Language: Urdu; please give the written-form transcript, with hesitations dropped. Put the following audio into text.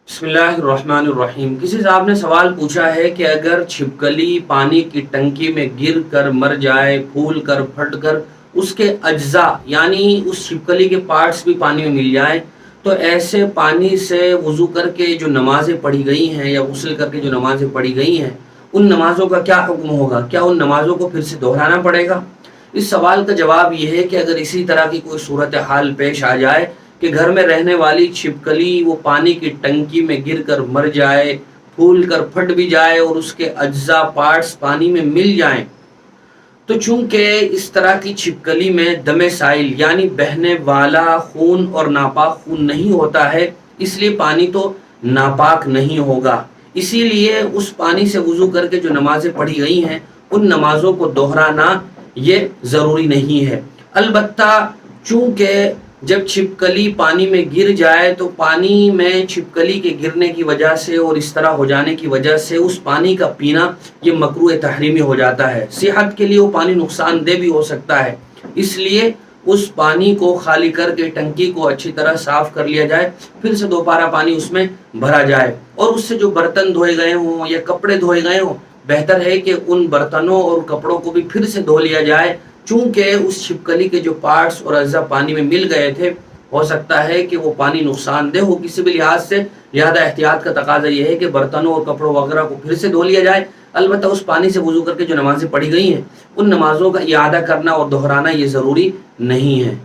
بسم اللہ الرحمن الرحیم۔ کسی صاحب نے سوال پوچھا ہے کہ اگر چھپکلی پانی کی ٹنکی میں گر کر مر جائے، پھول کر پھٹ کر اس کے اجزاء یعنی اس چھپکلی کے پارٹس بھی پانی میں مل جائیں تو ایسے پانی سے وضو کر کے جو نمازیں پڑھی گئی ہیں یا غسل کر کے جو نمازیں پڑھی گئی ہیں ان نمازوں کا کیا حکم ہوگا؟ کیا ان نمازوں کو پھر سے دہرانا پڑے گا؟ اس سوال کا جواب یہ ہے کہ اگر اسی طرح کی کوئی صورتحال پیش آ جائے کہ گھر میں رہنے والی چھپکلی وہ پانی کی ٹنکی میں گر کر مر جائے، پھول کر پھٹ بھی جائے اور اس کے اجزاء پارٹس پانی میں مل جائیں، تو چونکہ اس طرح کی چھپکلی میں دم سائل یعنی بہنے والا خون اور ناپاک خون نہیں ہوتا ہے، اس لیے پانی تو ناپاک نہیں ہوگا۔ اسی لیے اس پانی سے وضو کر کے جو نمازیں پڑھی گئی ہیں ان نمازوں کو دہرانا یہ ضروری نہیں ہے۔ البتہ چونکہ جب چھپکلی پانی میں گر جائے تو پانی میں چھپکلی کے گرنے کی وجہ سے اور اس طرح ہو جانے کی وجہ سے اس پانی کا پینا یہ مکروہ تحریمی ہو جاتا ہے، صحت کے لیے وہ پانی نقصان دہ بھی ہو سکتا ہے، اس لیے اس پانی کو خالی کر کے ٹنکی کو اچھی طرح صاف کر لیا جائے، پھر سے دوبارہ پانی اس میں بھرا جائے اور اس سے جو برتن دھوئے گئے ہوں یا کپڑے دھوئے گئے ہوں بہتر ہے کہ ان برتنوں اور کپڑوں کو بھی پھر سے دھو لیا جائے، چونکہ اس چھپکلی کے جو پارٹس اور اجزاء پانی میں مل گئے تھے ہو سکتا ہے کہ وہ پانی نقصان دہ ہو کسی بھی لحاظ سے، لہذا احتیاط کا تقاضا یہ ہے کہ برتنوں اور کپڑوں وغیرہ کو پھر سے دھو لیا جائے۔ البتہ اس پانی سے وضو کر کے جو نمازیں پڑھی گئی ہیں ان نمازوں کا اعادہ کرنا اور دہرانا یہ ضروری نہیں ہے۔